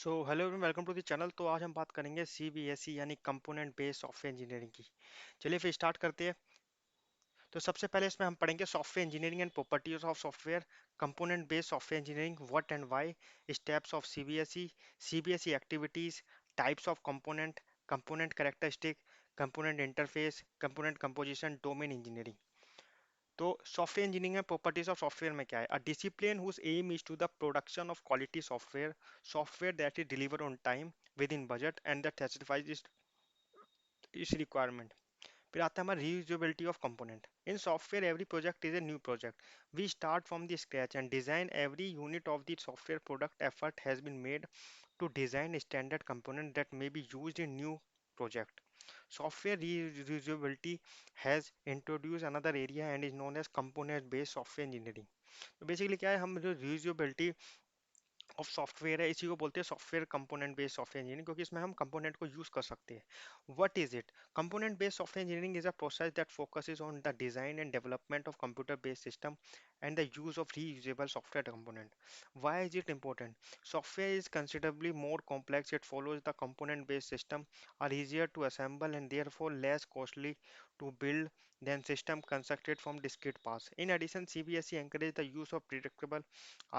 So hello everyone, welcome to the channel. तो आज हम बात करेंगे सीबीएसई यानी कंपोनेंट बेस्ड सॉफ्टवेयर इंजीनियरिंग की। चलिए फिर स्टार्ट करते हैं। तो सबसे पहले इसमें हम पढ़ेंगे software engineering and properties of software, component based software engineering, what and why, steps of CBSE, CBSE activities, types of component, component characteristic, component interface, component composition, domain engineering. तो सॉफ्टवेयर इंजीनियरिंग में properties of software में क्या है? A discipline whose aim is to the production of quality software, software that is deliver on time within budget and that satisfies its requirement. फिर आता है हमारा reusability of component. In software every project is a new project. We start from the scratch and design every unit of the software product. Effort has been made to design standard component that may be used in new project. Software reusability has introduced another area and is known as component based software engineering. तो basically क्या है, हम जो reusability of software है इसी को बोलते हैं software component based software engineering, क्योंकि इसमें हम कंपोनेंट को यूज कर सकते हैं। What is it? Component based software engineering is a process that focuses on the design and development of computer based system and the use of reusable software component. Why is it important? Software is considerably more complex. It follows the component based system, are easier to assemble and therefore less costly to build than system constructed from discrete parts. In addition, CBSE encourage the use of predictable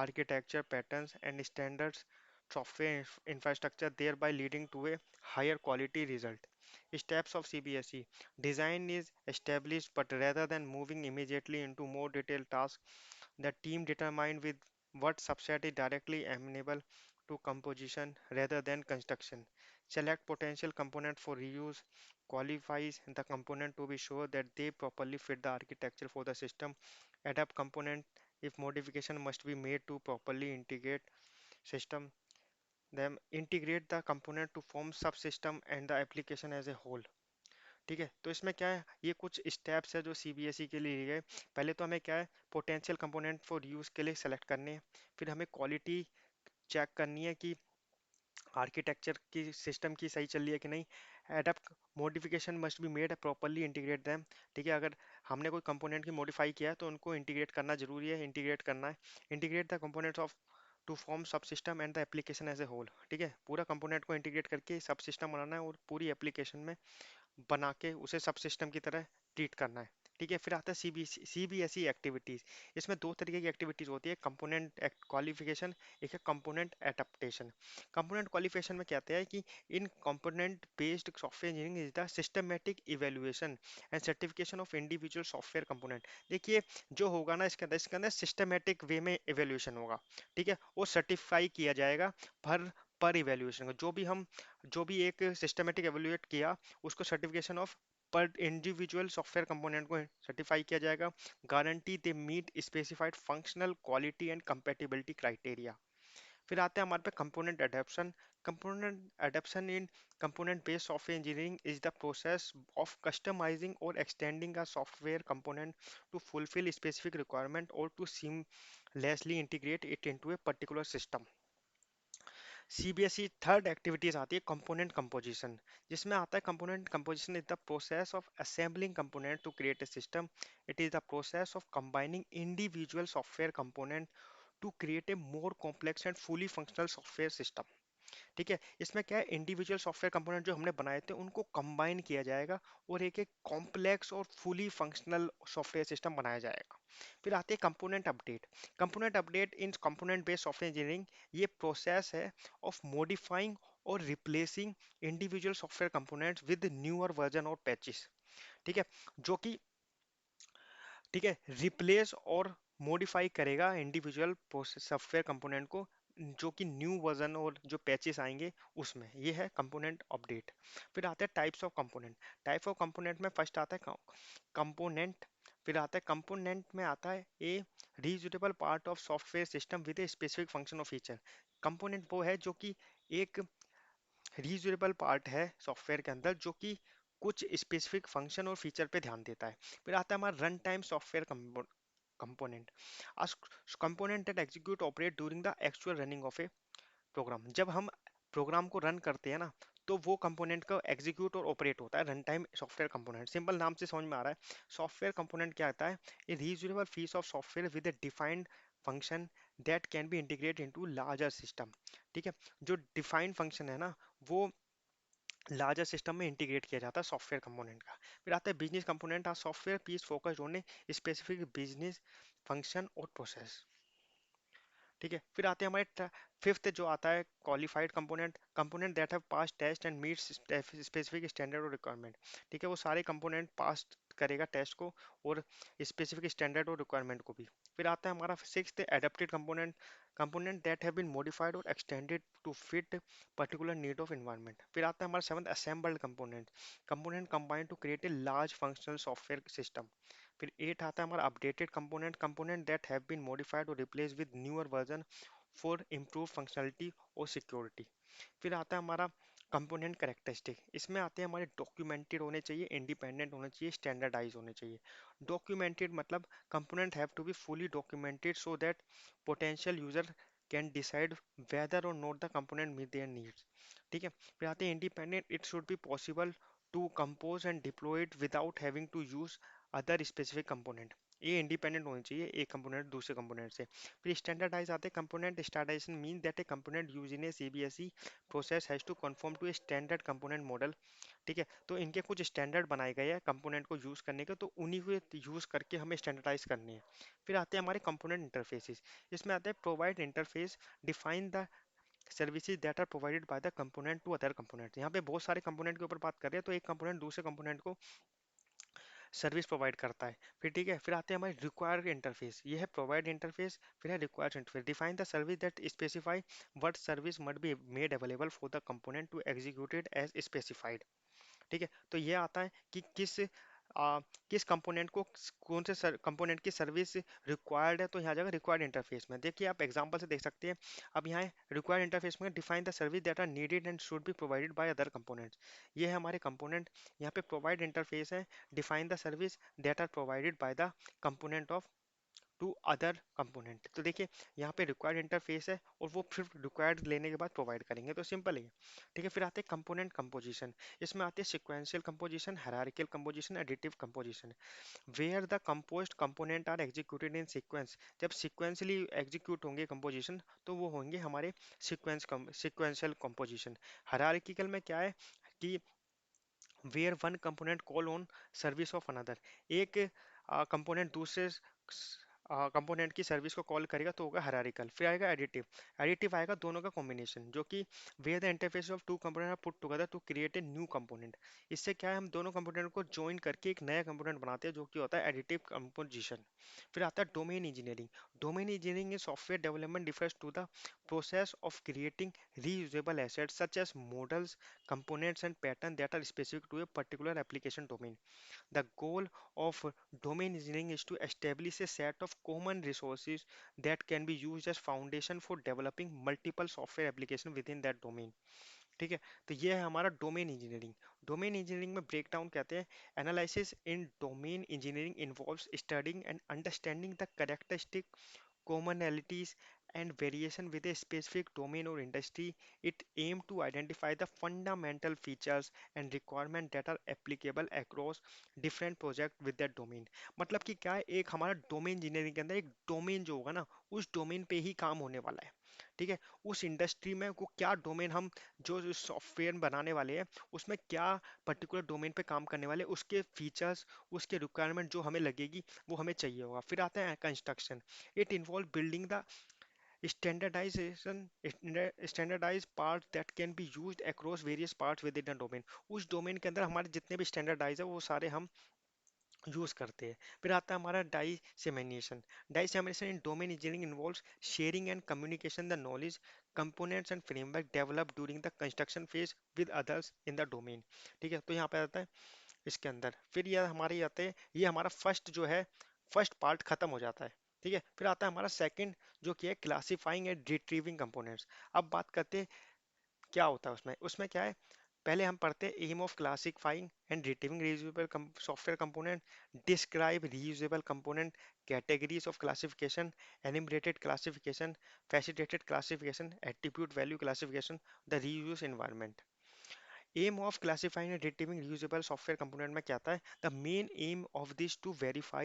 architecture patterns and standards software infrastructure, thereby leading to a higher quality result. Steps of CBSE: design is established, but rather than moving immediately into more detailed tasks, the team determined with what subset is directly amenable to composition rather than construction. Select potential component for reuse. Qualifies the component to be sure that they properly fit the architecture for the system. Adapt component if modification must be made to properly integrate system. Then integrate the component to form subsystem and the application as a whole. ठीक है, तो इसमें क्या है, ये कुछ steps है जो सीबीएसई के लिए लिए गए। पहले तो हमें क्या है, पोटेंशियल कंपोनेंट फॉर यूज के लिए सेलेक्ट करने हैं। फिर हमें क्वालिटी चेक करनी है कि आर्किटेक्चर की सिस्टम की सही चल रही है कि नहीं। Adapt modification must be made properly integrate them. ठीक है, अगर हमने कोई कंपोनेंट की मॉडिफाई किया है तो उनको इंटीग्रेट करना जरूरी है, इंटीग्रेट करना है। Integrate the components of to form sub system and the application as a whole. ठीक है, पूरा कंपोनेंट को इंटीग्रेट करके सब सिस्टम बनाना है और पूरी एप्लीकेशन में बना के उसे सब सिस्टम की तरह ट्रीट करना है। ठीक है, फिर आता है सीबीएसई एक्टिविटीज। इसमें दो तरीके की एक्टिविटीज होती है, कंपोनेंट क्वालिफिकेशन, एक है कंपोनेंट एडेप्टेशन। कंपोनेंट क्वालिफिकेशन में कहते हैं कि in component based software engineering is the systematic evaluation and certification of individual software component. देखिए, जो होगा ना इसके अंदर सिस्टमेटिक वे में इवेल्युएशन होगा। ठीक है, वो सर्टिफाई किया जाएगा पर पर इवेल्युएशन का। जो भी एक सिस्टमेटिक एवेल्युएट किया, उसको सर्टिफिकेशन ऑफ पर इंडिविजुअल सॉफ्टवेयर कंपोनेंट को सर्टिफाई किया जाएगा। Guarantee they meet specified functional quality and compatibility criteria. फिर आते हैं हमारे पे component adaption. Component adaption in component based software engineering is the process of customizing or extending a software component to fulfill specific requirement or to seamlessly integrate it into a particular system. CBSE third activities आती है component composition, जिसमें आता है component composition is the process of assembling component to create a system. It is the process of combining individual software component to create a more complex and fully functional software system. ठीक है, इसमें क्या है, individual software component जो हमने बनाए थे उनको कंबाइन किया जाएगा और एक एक कॉम्प्लेक्स और फुली फंक्शनल सॉफ्टवेयर सिस्टम बनाया जाएगा। फिर आते हैं component update. Component update in component based software engineering ये प्रोसेस है ऑफ मॉडिफाइंग और replacing individual software components with newer version और पैचेस। ठीक है, जो कि ठीक है रिप्लेस और मॉडिफाई करेगा इंडिविजुअल सॉफ्टवेयर कंपोनेंट को, जो कि न्यू वर्जन और जो पैचेस आएंगे उसमें। ये है कंपोनेंट अपडेट। फिर आता है types of component. Type of component में फर्स्ट आता है कंपोनेंट। फिर आता है कंपोनेंट में आता है a reusable part of software system with a specific function or feature. Component वो है जो कि एक रीयूजेबल पार्ट है सॉफ्टवेयर के अंदर, जो कि कुछ स्पेसिफिक फंक्शन और फीचर पे ध्यान देता है। फिर आता है हमारा run time software component, component that execute operate during the actual running of a program. जब हम प्रोग्राम को रन करते हैं ना, तो वो कंपोनेंट का एग्जीक्यूट और ऑपरेट होता है run time software component. Simple नाम से समझ में आ रहा है। सॉफ्टवेयर कंपोनेंट क्या आता है? A reusable piece of software with a defined function that can be integrate into larger system. ठीक है, जो डिफाइंड फंक्शन है ना, वो लार्जर सिस्टम में इंटीग्रेट किया जाता है सॉफ्टवेयर कंपोनेंट का। फिर आता है business component, a software piece focused on specific business function और प्रोसेस। ठीक है, फिर आते हैं हमारे फिफ्थ जो आता है qualified component, component that have pass test and meets specific standard और रिक्वायरमेंट। ठीक है, वो सारे कंपोनेंट पास करेगा टेस्ट को और स्पेसिफिक स्टैंडर्ड और रिक्वायरमेंट को भी। फिर आता है हमारा sixth adapted component, component that have been modified or extended to fit particular need of environment. फिर आता है हमारा seventh assembled component, component combined to create a large functional software system. फिर एट आता है हमारा updated component, component that have been modified or replace with newer version for improve functionality or security. फिर आता है हमारा कंपोनेंट कैरेक्टरिस्टिक, इसमें आते हैं हमारे डॉक्यूमेंटेड होने चाहिए, इंडिपेंडेंट होने चाहिए, स्टैंडर्डाइज होने चाहिए। डॉक्यूमेंटेड मतलब component have to be fully documented so that potential user can decide whether or not the component meet their needs. ठीक है, फिर आते हैं independent, it should be possible to compose and deploy it without having to use other specific component. ये independent होनी चाहिए एक component दूसरे कंपोनेंट से। फिर स्टैंडर्डाइज आते हैं, component standardisation mean that a component use in a CBSE process has to conform to a standard component model. ठीक है, तो इनके कुछ स्टैंडर्ड बनाए गए हैं कंपोनेंट को यूज करने के, तो उन्हीं को यूज करके हमें स्टैंडर्डाइज करनी है। फिर आते हैं हमारे कंपोनेंट इंटरफेसेस, इसमें आते हैं provide interface, define the services that are provided by the component to other component. यहाँ पे बहुत सारे कंपोनेंट के ऊपर बात कर रहे हैं, तो एक कंपोनेंट दूसरे कंपोनेंट को सर्विस प्रोवाइड करता है। फिर ठीक है, फिर आते हैं हमारे रिक्वायर्ड इंटरफेस, ये है प्रोवाइड इंटरफेस, फिर है required interface, define the service that specify what service must be made available for the component to executed as specified. ठीक है, तो ये आता है कि किस कंपोनेंट को कौन से कंपोनेंट की सर्विस रिक्वायर्ड है, तो यहाँ जाएगा रिक्वायर्ड इंटरफेस में। देखिए आप एग्जांपल से देख सकते हैं, अब यहाँ रिक्वायर्ड इंटरफेस में define the service that are needed and should be provided by other components. ये है हमारे कंपोनेंट, यहाँ पे प्रोवाइड इंटरफेस है, define the service that are provided by the component of to other component. तो देखिए यहाँ पे रिक्वायर्ड इंटरफेस है और वो फिर रिक्वायर्ड लेने के बाद प्रोवाइड करेंगे, तो सिंपल है। ठीक है, फिर आते हैं कंपोनेंट कंपोजिशन, इसमें आते हैं sequential composition, hierarchical composition, additive composition. Where the composed component are executed in sequence, जब सीक्वेंसली एग्जीक्यूट होंगे कंपोजिशन तो वो होंगे हमारे सिक्वेंशियल कंपोजिशन। हायरार्किकल में क्या है कि where one component call on service of another, एक कंपोनेंट दूसरे कंपोनेंट की सर्विस को कॉल करेगा तो होगा हायरार्किकल। फिर आएगा एडिटिव, एडिटिव आएगा दोनों का कॉम्बिनेशन, जो कि where the interface of two component are put together to create a new component. इससे क्या है, हम दोनों कंपोनेंट को ज्वाइन करके एक नया कंपोनेंट बनाते हैं, जो कि होता है एडिटिव कंपोजिशन। फिर आता है domain engineering, domain engineering in software development differs to the process of creating reusable assets such as models, components, and patterns that are specific to a particular application domain. The goal of domain engineering is to establish a set of common resources that can be used as foundation for developing multiple software applications within that domain. ठीक है, तो ये है हमारा domain engineering. Domain engineering में break down कहते हैं, analysis in domain engineering involves studying and understanding the characteristic commonalities and variation with a specific domain or industry. It aims to identify the fundamental features and requirements that are applicable across different projects with that domain. मतलब कि क्या है, एक हमारा domain engineering के अंदर एक domain जो होगा ना, उस डोमेन पे ही काम होने वाला है। ठीक है, उस इंडस्ट्री में को क्या डोमेन हम जो सॉफ्टवेयर बनाने वाले हैं उसमें क्या पर्टिकुलर डोमेन पे काम करने वाले, उसके फीचर्स, उसके रिक्वायरमेंट जो हमें लगेगी वो हमें चाहिए होगा। फिर आता है construction, it involves building the standardization standardized parts that can be used across various parts within a domain। उस डोमेन के अंदर हमारे जितने भी स्टैंडर्डाइज है वो सारे हम यूज करते हैं। फिर आता है हमारा dissemination, dissemination in domain engineering involves sharing and communication the knowledge components and framework develop during the construction phase with others in the domain. ठीक है, तो यहाँ पे आता है इसके अंदर, फिर ये हमारे आते हैं, ये हमारा फर्स्ट जो है फर्स्ट पार्ट खत्म हो जाता है। ठीक है, फिर आता है हमारा सेकंड जो कि है क्लासिफाइंग एंड रिट्रीविंग कंपोनेंट्स। अब बात करते हैं क्या होता है उसमें, उसमें क्या है, पहले हम पढ़ते हैं aim of classifying and retrieving reusable software component, describe reusable component, categories of classification, enumerated classification, facilitated classification, attribute value classification, the reuse environment. aim of classifying and retrieving reusable software component में क्या आता है, the main aim of this to verify,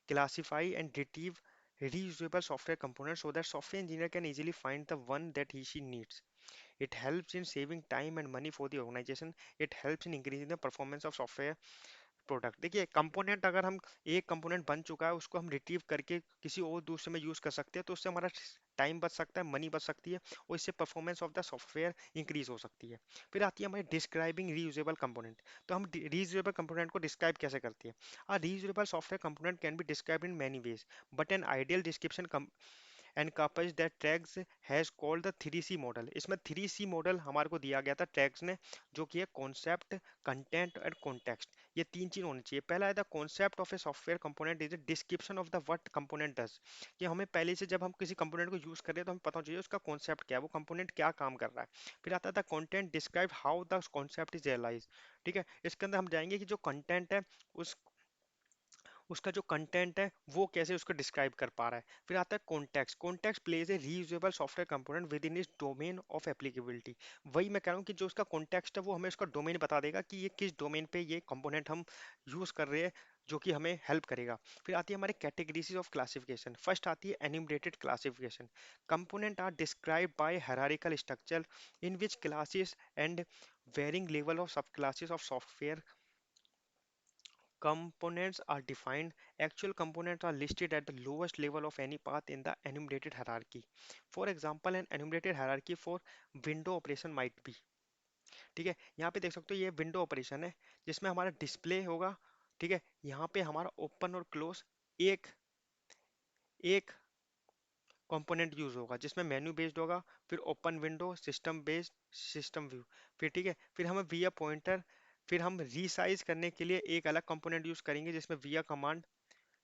classify and retrieve reusable software components so that software engineer can easily find the one that he she needs. It helps in saving time and money for the organization. It helps in increasing the performance of software product. देखिए component अगर हम एक component बन चुका है उसको हम retrieve करके किसी और दूसरे में यूज कर सकते हैं तो उससे हमारा टाइम बच सकता है, मनी बच सकती है और इससे performance of the software increase हो सकती है। फिर आती है हमारी डिस्क्राइबिंग रीयूजेबल कंपोनेंट। तो हम रीयूजेबल कंपोनेंट को डिस्क्राइब कैसे करते हैं? A reusable software component can be described in many ways, but an ideal description and couples that tracks has called the 3C model. इसमें 3C मॉडल हमारे को दिया गया था ट्रैक्स ने, जो कि है कॉन्सेप्ट, कंटेंट एंड कॉन्टेक्स्ट। ये तीन चीज होनी चाहिए। पहला है the concept of a software component is a description of the what component does. कि हमें पहले से जब हम किसी कंपोनेंट को यूज कर रहे हैं तो हमें पता होना चाहिए उसका कॉन्सेप्ट क्या है, वो कंपोनेंट क्या काम कर रहा है। फिर आता था content, describe how the concept is realise. ठीक है, इसके अंदर हम जाएंगे कि जो कंटेंट है उस उसका जो कंटेंट है वो कैसे उसको डिस्क्राइब कर पा रहा है। फिर आता है context. Context plays a reusable software component with in इस डोमेन ऑफ एप्लीकेबिलिटी। वही मैं कह रहा हूँ कि जो उसका कॉन्टेक्स्ट है वो हमें उसका डोमेन बता देगा कि ये किस डोमेन पे ये कंपोनेंट हम यूज कर रहे हैं, जो कि हमें हेल्प करेगा। फिर आती है हमारे कैटेगरीज ऑफ क्लासिफिकेशन। फर्स्ट आती है enumerated classification. Component are describe by hierarchical structure in which classes and varying level of subclasses of software components are defined. Actual components are listed at the lowest level of any path in the enumerated hierarchy. For example, an enumerated hierarchy for window operation might be। ठीक है, यहाँ पे देख सकते हो ये window operation है जिसमें हमारा डिस्प्ले होगा। ठीक है, यहाँ पे हमारा ओपन और क्लोज एक एक कंपोनेंट यूज होगा जिसमें मेन्यू बेस्ड होगा, फिर open window, system based, system view. फिर ठीक है, फिर हमें विया पॉइंटर, फिर हम रीसाइज करने के लिए एक अलग कंपोनेंट यूज करेंगे जिसमें विया कमांड,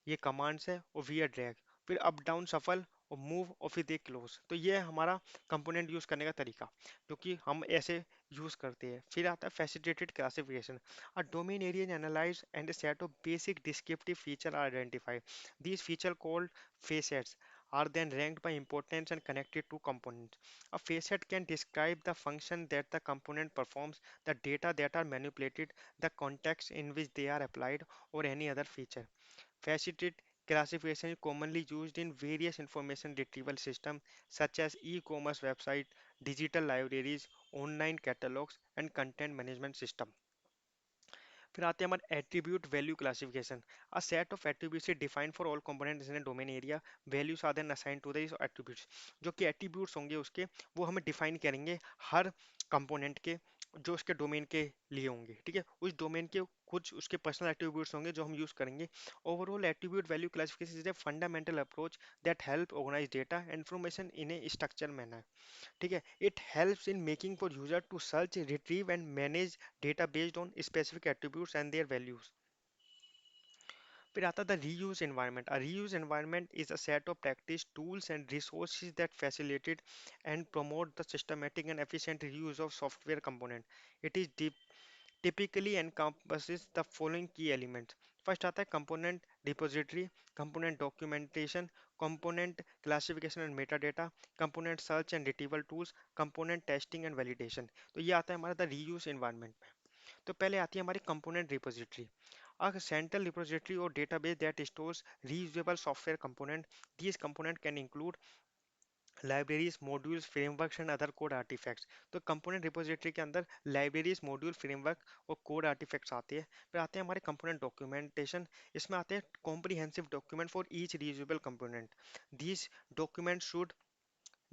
ये कमांड्स है, और वी ड्रैग, फिर अप डाउन सफल और मूव और फिर दे क्लोज। तो ये है हमारा कंपोनेंट यूज करने का तरीका जो कि हम ऐसे यूज करते हैं। फिर आता है facilitated classification. A domain area analyse and a set of basic descriptive feature are identified. These feature called facets are then ranked by importance and connected to components. A facet can describe the function that the component performs, the data that are manipulated, the context in which they are applied, or any other feature. Faceted classification is commonly used in various information retrieval systems such as e-commerce websites, digital libraries, online catalogs, and content management system. फिर आते हैं हमारे attribute value classification. A set of attributes is defined for all components in domain area. Values are then assign to the attributes. जो कि attributes होंगे उसके, वो हमें डिफाइन करेंगे हर कंपोनेंट के, जो उसके डोमेन के लिए होंगे। ठीक है, उस डोमेन के कुछ उसके पर्सनल एट्रीब्यूट्स होंगे जो हम यूज करेंगे। Overall attribute value classification is a fundamental approach that help organise data and information in a structure manner. ठीक है, it helps in making for user to search, retrieve and manage data based on specific attributes and their values. फिर आता है the reuse environment. A reuse environment is a set of practice tools and resources that facilitate and promote the systematic and efficient reuse of software component. It is typically encompasses the following key elements. First आता है component repository, component documentation, component classification and metadata, component search and retrieval tools, component testing and validation। तो ये आता है हमारा the reuse environment में। तो पहले आती है हमारी component repository. A central repository or database that stores reusable software component. These component can include libraries, modules, frameworks and other code artefacts. तो कंपोनेंट रिपोजिटरी के अंदर लाइब्रेरीज, मॉड्यूल, फ्रेमवर्क और कोड आर्टिफैक्ट्स आते हैं। फिर आते हैं हमारे कंपोनेंट डॉक्यूमेंटेशन। इसमें आते हैं comprehensive document for each reusable component. These document should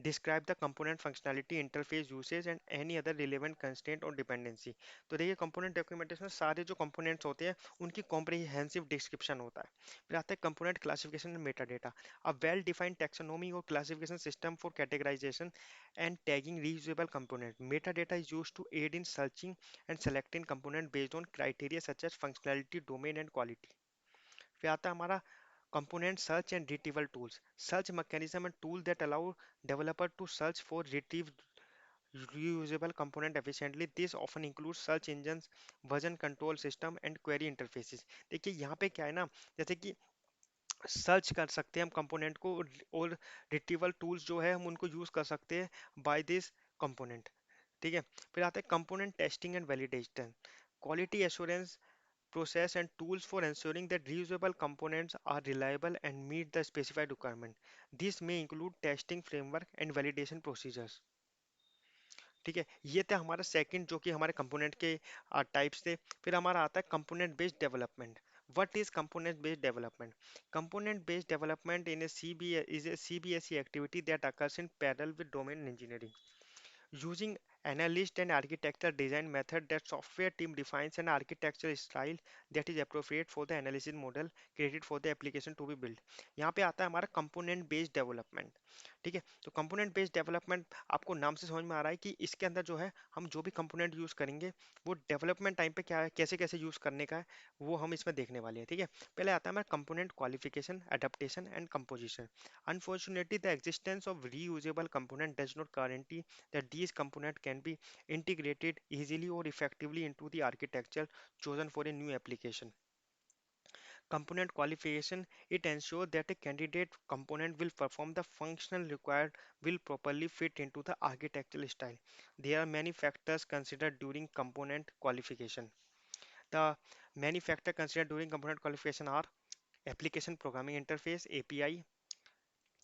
describe the component functionality, interface usage and any other relevant constraint or dependency। तो देखिए कंपोनेंट डॉक्यूमेंटेशन में सारे जो कंपोनेंट्स होते हैं उनकी कॉम्प्रिहेंसिव डिस्क्रिप्शन होता है। फिर आता है component classification and meta data. A well defined taxonomy or classification system for categorization and tagging reusable component. Meta data is used to aid in searching and selecting component based on criteria such as functionality, domain and quality। फिर आता है हमारा component search and retrieval tools, search mechanism and tool that allow developer to search for retrieve reusable component efficiently. This often includes search engines, version control system and query interfaces। देखिए यहाँ पे क्या है ना, जैसे कि सर्च कर सकते हैं हम कंपोनेंट को, और रिट्रीवल टूल्स जो है हम उनको यूज कर सकते हैं बाय दिस कंपोनेंट। ठीक है, फिर आता है component testing and validation, quality assurance process and tools for ensuring that reusable components are reliable and meet the specified requirement. This may include testing framework and validation procedures. ठीक है, ये था हमारा सेकंड जो कि हमारे कंपोनेंट के types थे। फिर हमारा आता है component based development. What is component based development? Component based development in A CB is a CBSE activity that occurs in parallel with domain engineering. Using analyst and architecture design method, that software team defines an architecture style that is appropriate for the analysis model created for the application to be built. यहाँ पे आता है हमारा component based development. ठीक है, तो component based development आपको नाम से समझ में आ रहा है कि इसके अंदर जो है हम जो भी कंपोनेंट यूज करेंगे वो डेवलपमेंट टाइम पे क्या है, कैसे कैसे यूज करने का है, वो हम इसमें देखने वाले हैं। ठीक है, पहले आता है हमारा component qualification, adaptation and composition. Unfortunately, the existence of reusable component does not guarantee that these components can be integrated easily or effectively into the architecture chosen for a new application. Component qualification, it ensures that a candidate component will perform the function required, will properly fit into the architectural style. There are many factors considered during component qualification. The many factors considered during component qualification are application programming interface API,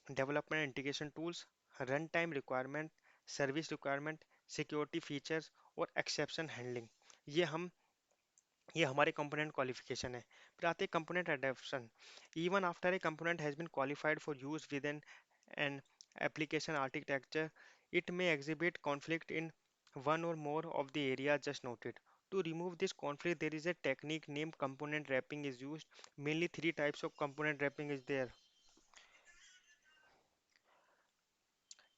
development and integration tools, runtime requirement, service requirement, security features और exception handling। ये हम ये हमारे component qualification है। फिर आते हैं component adoption। Even after a component has been qualified for use within an application architecture, it may exhibit conflict in one or more of the areas just noted. To remove this conflict, there is a technique named component wrapping is used. Mainly three types of component wrapping is there.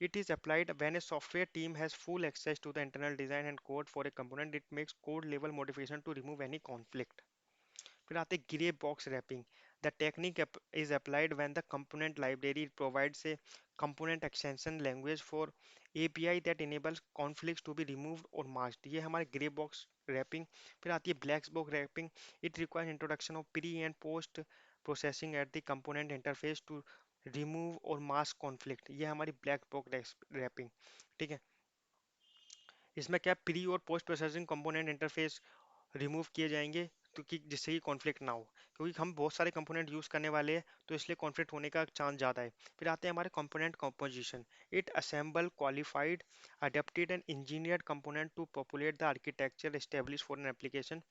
It is applied when a software team has full access to the internal design and code for a component. It makes code level modification to remove any conflict. फिर आते हैं grey box wrapping. The technique is applied when the component library provides a component extension language for API that enables conflicts to be removed or masked। ये हमारे grey box wrapping. फिर आती है black box wrapping. It requires introduction of pre and post processing at the component interface to remove और mask conflict. ये हमारी black box wrapping. ठीक है, इसमें क्या प्री और post processing component interface remove किए जाएंगे तो कि जिससे कि कॉन्फ्लिक्ट ना हो, क्योंकि हम बहुत सारे कंपोनेंट यूज करने वाले हैं तो इसलिए कॉन्फ्लिक्ट होने का चांस ज़्यादा है। फिर आते हैं हमारे component composition. It assemble qualified adapted and engineered component to populate the architecture established for an application.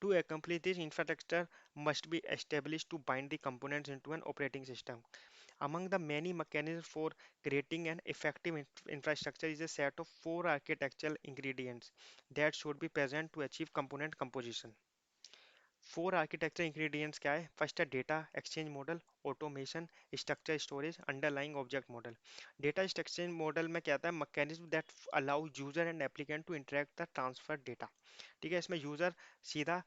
To accomplish this, infrastructure must be established to bind the components into an operating system. Among the many mechanisms for creating an effective infrastructure is a set of four architectural ingredients that should be present to achieve component composition. Four architecture ingredients क्या है? First है data exchange model, automation, structure storage, underlying object model. Data exchange model में क्या आता है? Mechanism that allow user and applicant to interact the transfer data. ठीक है, इसमें यूजर सीधा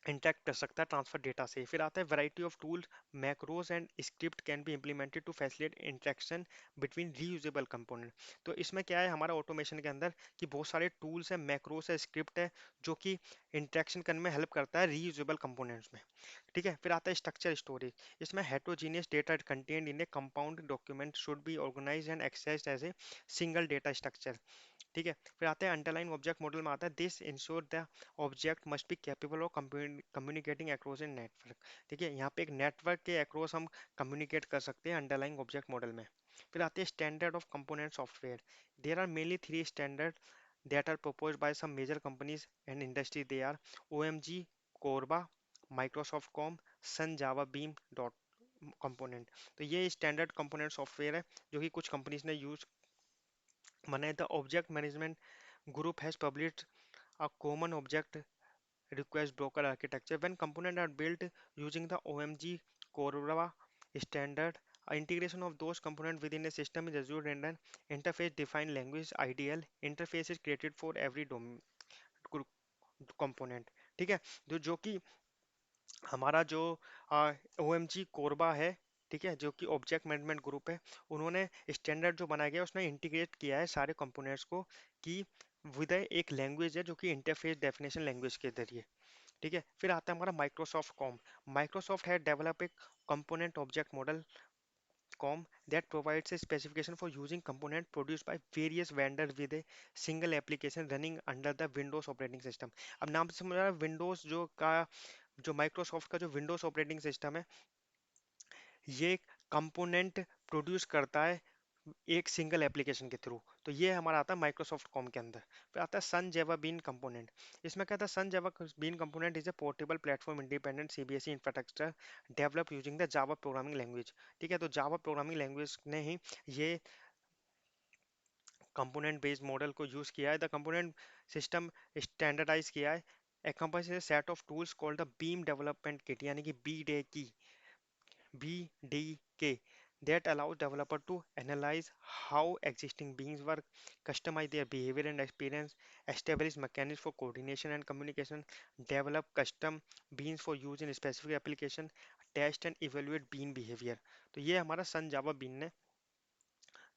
इंटरेक्ट कर सकता है ट्रांसफर डेटा से। फिर आता है variety of tools, macros and script can be implemented to facilitate interaction between reusable component. तो इसमें क्या है हमारा ऑटोमेशन के अंदर कि बहुत सारे टूल्स है, मैक्रोस है, स्क्रिप्ट है जो कि इंटरेक्शन करने में हेल्प करता है रीयूजेबल कंपोनेंट्स में। ठीक है, फिर आता है स्ट्रक्चर स्टोरेज। इसमें heterogeneous data content in a compound document should be organised and accessed as a single data structure. ठीक है, फिर आते हैं अंडरलाइन ऑब्जेक्ट मॉडल में आता है this ensure the object must be capable of communicating across in network. ठीक है, यहाँ पे एक नेटवर्क के अक्रॉस हम कम्युनिकेट कर सकते हैं अंडरलाइन ऑब्जेक्ट मॉडल में। फिर आते हैं standard of component software. There are mainly three standard that are proposed by some major companies and industry. They are OMG, Corba, Microsoft Com, Sun Java Beam dot component। तो ये standard component software है जो कि कुछ companies ने use बनाए। The object management group has published a common object request broker architecture. When components are built using the OMG Corova standard, integration of those components within a system is assured and an interface defined language ideal interface is created for every component। ठीक है, जो कि हमारा जो O M G Korba है, ठीक है, जो कि ऑब्जेक्ट मैनेजमेंट ग्रुप है, उन्होंने स्टैंडर्ड जो बनाया गया उसमें इंटीग्रेट किया है सारे कंपोनेंट्स को कि विद एक लैंग्वेज है जो कि इंटरफेस डेफिनेशन लैंग्वेज के जरिए। ठीक है, फिर आता है हमारा माइक्रोसॉफ्ट कॉम। माइक्रोसॉफ्ट है डेवलप एक component object model com that provides a specification for using component produced by various vendors with a single application running under the Windows operating system। अब नाम से समझ रहा है विंडोज जो माइक्रोसॉफ्ट का जो विंडोज ऑपरेटिंग सिस्टम है, ये कंपोनेंट प्रोड्यूस करता है एक सिंगल एप्लीकेशन के थ्रू। तो ये हमारा आता है माइक्रोसॉफ्ट कॉम के अंदर। फिर आता है सन जावा बीन कंपोनेंट। इसमें क्या था, Sun Java bean component is a portable platform independent CBSE infrastructure develop using the Java programming language. ठीक है, तो जावा प्रोग्रामिंग लैंग्वेज ने ही ये कंपोनेंट बेस्ड मॉडल को यूज किया है। द कंपोनेंट सिस्टम स्टैंडर्डाइज किया है encompasses a set of tools called the beam development kit यानी कि BDK that allows developer to analyze how existing beings work, customize their behavior and experience, establish mechanisms for coordination and communication, develop custom beans for use in specific application, test and evaluate bean behavior। तो ये हमारा सन Java been ने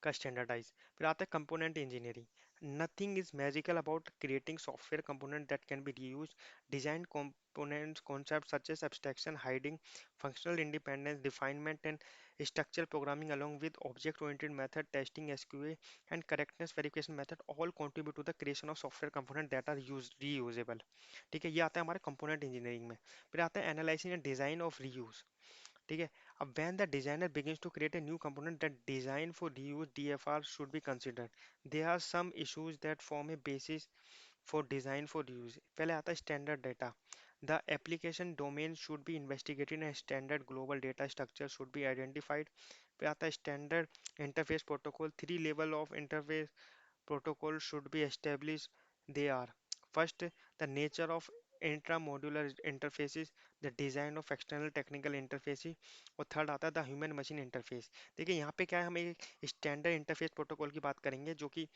का standardise. फिर आता है component engineering. Nothing is magical about creating software component that can B reused. Design components concepts such as abstraction, hiding, functional independence, refinement, and structural programming, along with object-oriented method, testing, SQA, and correctness verification method, all contribute to the creation of software components that are reusable। ठीक है, ये आता है हमारे component engineering में। फिर आता है एनालाइसिंग एंड डिजाइन ऑफ रीयूज। ठीक है, अब when the designer begins to create a new component, that design for reuse DFR should be considered। There are some issues that form a basis for design for reuse। पहले आता है standard data. The application domain should be investigated and standard global data structure should be identified। फिर आता है standard interface protocol. Three level of interface protocol should be established। They are: first, the nature of intramodular interfaces, the design of external technical interfaces, और third आता है the human machine interface. देखिए यहाँ पे क्या है, हम एक स्टैंडर्ड इंटरफेस प्रोटोकॉल की बात करेंगे जो कि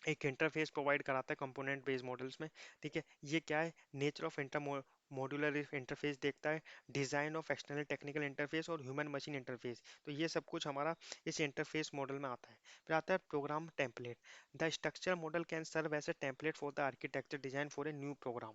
एक इंटरफेस प्रोवाइड कराता है कंपोनेंट बेस्ड मॉडल्स में। ठीक है, ये क्या है, nature of inter modular interface देखता है, design of external technical interface और ह्यूमन मशीन इंटरफेस। तो ये सब कुछ हमारा इस इंटरफेस मॉडल में आता है। फिर आता है program template. The structure model can serve as a template for the architecture design for a new program.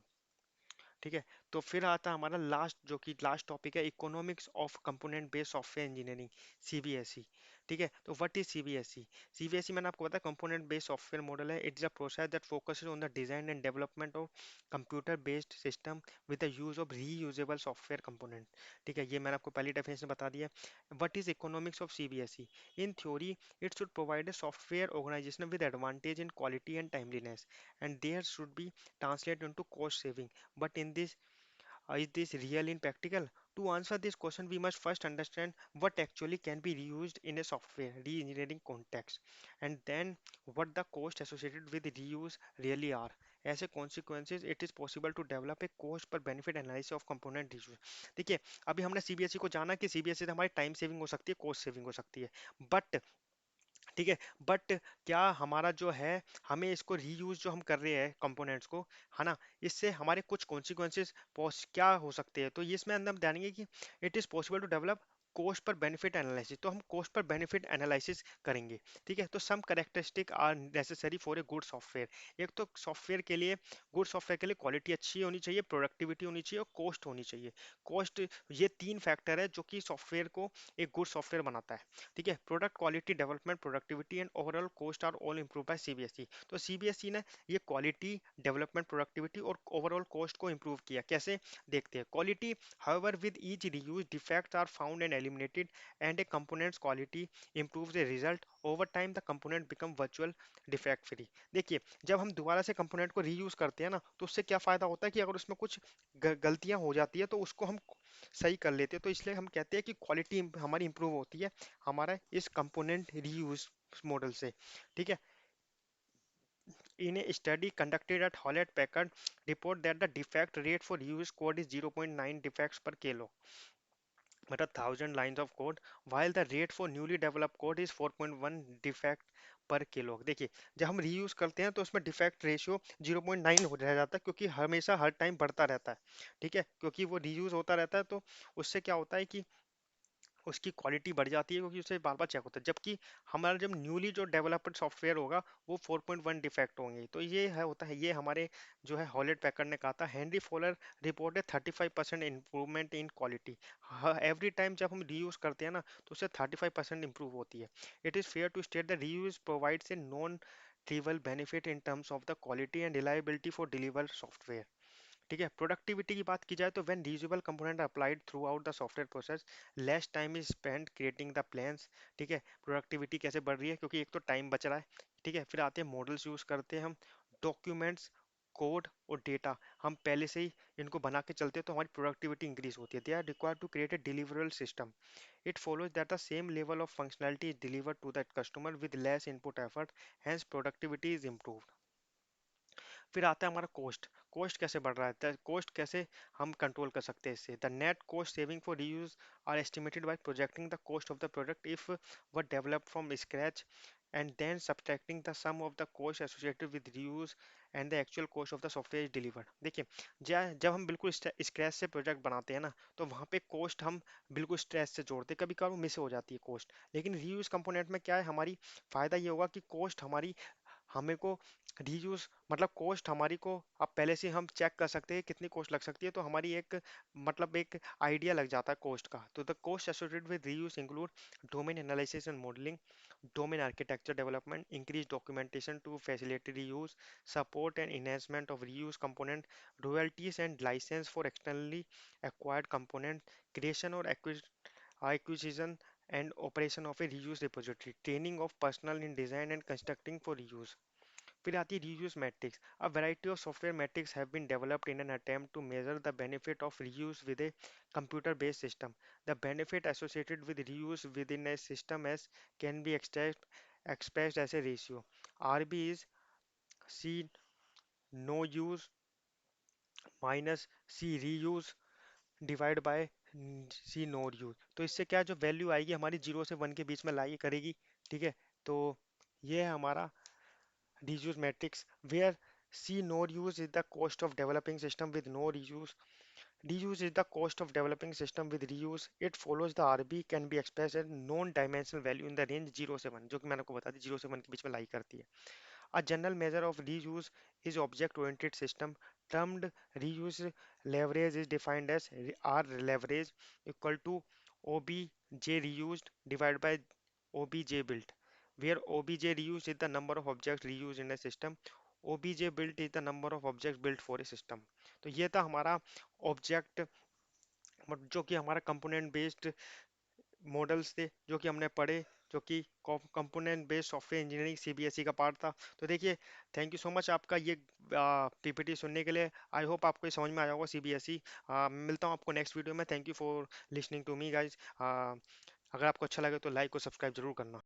ठीक है, तो फिर आता है हमारा लास्ट, जो कि लास्ट टॉपिक है, economics of component based software engineering, CBSE. ठीक है, तो व्हाट इज सीबीएसई? सीबीएसई मैंने आपको बताया कंपोनेंट बेस्ड सॉफ्टवेयर मॉडल है। It's a process that focuses on the design and development of computer based system with the use of reusable software component. ठीक है, ये मैंने आपको पहली डेफिनेशन बता दिया। What is economics of CBSE? In theory it should provide a software organization with advantage in quality and timeliness, and there should be translate into cost saving। But in this, is this real in practical? To answer this question, we must first understand what actually can be reused in a software re-engineering context, and then what the cost associated with reuse really are। As a consequences, it is possible to develop a cost per benefit analysis of component reuse। देखिए, अभी हमने CBSE को जाना कि CBSE से हमारी time saving हो सकती है, कॉस्ट सेविंग हो सकती है। बट ठीक है, बट क्या हमारा जो है, हमें इसको रीयूज जो हम कर रहे हैं कंपोनेंट्स को, है ना, इससे हमारे कुछ कॉन्सिक्वेंसेस क्या हो सकते हैं। तो ये इसमें अंदर हम जानेंगे कि it is possible to develop cost पर बेनिफिट एनालिसिस। तो हम कॉस्ट पर बेनिफिट एनालिसिस करेंगे। ठीक है, तो some characteristic are necessary for a good software. एक तो सॉफ्टवेयर के लिए, गुड सॉफ्टवेयर के लिए क्वालिटी अच्छी होनी चाहिए, प्रोडक्टिविटी होनी चाहिए और कॉस्ट होनी चाहिए। कॉस्ट, ये तीन फैक्टर है जो कि सॉफ्टवेयर को एक गुड सॉफ्टवेयर बनाता है। ठीक है, product quality, development, productivity and overall cost are all improve by CBSE. तो सीबीएसई ने ये क्वालिटी, डेवलपमेंट, प्रोडक्टिविटी और ओवरऑल कॉस्ट को इम्प्रूव किया। कैसे, देखते हैं। Quality, however with each reuse defects are found and eliminated and a components quality improves the result over time, the component become virtual defect free। देखिए, जब हम दोबारा से कंपोनेंट को रीयूज करते हैं ना, तो उससे क्या फायदा होता है कि अगर उसमें कुछ गलतियां हो जाती है तो उसको हम सही कर लेते हैं। तो इसलिए हम कहते हैं कि क्वालिटी हमारी इंप्रूव होती है हमारा इस कंपोनेंट रीयूज मॉडल से। ठीक है, in a study conducted at Hewlett Packard report that the defect rate for reused code is 0.9 defects per kilo, मतलब 1000 lines of code, while the rate for newly developed code is 4.1 defect पर kilo. देखिए, जब हम reuse करते हैं तो उसमें defect ratio 0.9 हो रह जाता है, क्योंकि हमेशा हर टाइम बढ़ता रहता है। ठीक है, क्योंकि वो रीयूज होता रहता है, तो उससे क्या होता है कि उसकी क्वालिटी बढ़ जाती है क्योंकि उसे बार बार चेक होता है, जबकि हमारा जब न्यूली जो डेवलप्ड सॉफ्टवेयर होगा वो 4.1 डिफेक्ट होंगे। तो ये है होता है, ये हमारे जो है हॉलेट पैकर्ड ने कहा था। Henry Fowler reported 35% improvement in quality. Every time जब हम रीयूज करते हैं ना तो उससे 35% इंप्रूव होती है। It is fair to state the reuse provides a non trivial benefit in terms of the quality and reliability for delivered software। ठीक है, प्रोडक्टिविटी की बात की जाए तो when reusable component applied through out the software process, less time is spend creating the plans. ठीक है, productivity कैसे बढ़ रही है, क्योंकि एक तो टाइम बच रहा है। ठीक है, फिर आते हैं मॉडल्स यूज करते हैं हम, डॉक्यूमेंट्स, कोड और डेटा हम पहले से ही इनको बना के चलते हैं तो हमारी प्रोडक्टिविटी इंक्रीज होती है। They are required to create a deliverable system. It follows that the same level of functionality is delivered to that customer with less input effort, hence productivity is improved। फिर आता है हमारा cost. Cost कैसे बढ़ रहा है, cost कैसे हम कंट्रोल कर सकते हैं इससे। The net cost saving for reuse are estimated by projecting the cost of the product if were developed from scratch and then subtracting the sum of the cost associated with reuse and the actual cost of the software is delivered। देखिए, जब हम बिल्कुल scratch से project बनाते हैं ना तो वहाँ पे कॉस्ट हम बिल्कुल स्ट्रेस से जोड़ते हैं, कभी कभार मिस हो जाती है कॉस्ट। लेकिन रीयूज कंपोनेंट में क्या है, हमारी फायदा ये होगा कि कॉस्ट हमारी हमें को रीयूज मतलब कॉस्ट हमारी को अब पहले से हम चेक कर सकते हैं कितनी कॉस्ट लग सकती है, तो हमारी एक मतलब एक आइडिया लग जाता है कॉस्ट का। तो the cost associated with reuse include domain analysis and modelling, domain architecture development, increased documentation to facilitate reuse, support and enhancement of reuse component, royalties and license for externally acquired component, creation or acquisition and operation of a reuse repository, training of personnel in design and constructing for reuse। फिर आती है reuse metrics। A variety of software metrics have been developed in an attempt to measure the benefit of reuse with a computer-based system। The benefit associated with reuse within a system as can be expressed as a ratio। RB is C no use minus C reuse divide by C no use. तो इससे क्या है, जो value आएगी हमारी 0 से 1 के बीच में लाई करेगी। ठीक है, तो ये है हमारा reuse matrix where C node use is the cost of developing system with no reuse. Reuse is the cost of developing system with reuse. It follows the RB can be expressed as non-dimensional value in the range 0 से 1, जो कि मैंने आपको बता दी 0 से 1 के बीच में लाई करती है। A general measure of reuse is object-oriented system. Termed reuse leverage is defined as R leverage equal to OBJ reused divided by OBJ built, where OBJ reused is the number of objects reused in a system, OBJ built is the number of objects built for a system। तो ये था हमारा object जो कि हमारा component based models थे जो कि हमने पढ़े, जो कि component based software engineering CBSE का पार्ट था। तो देखिए, थैंक यू सो मच आपका ये पीपीटी सुनने के लिए। आई होप आपको ये समझ में आया होगा सीबीएसई। मिलता हूँ आपको नेक्स्ट वीडियो में। Thank you for listening to me guys. अगर आपको अच्छा लगे तो लाइक और सब्सक्राइब जरूर करना।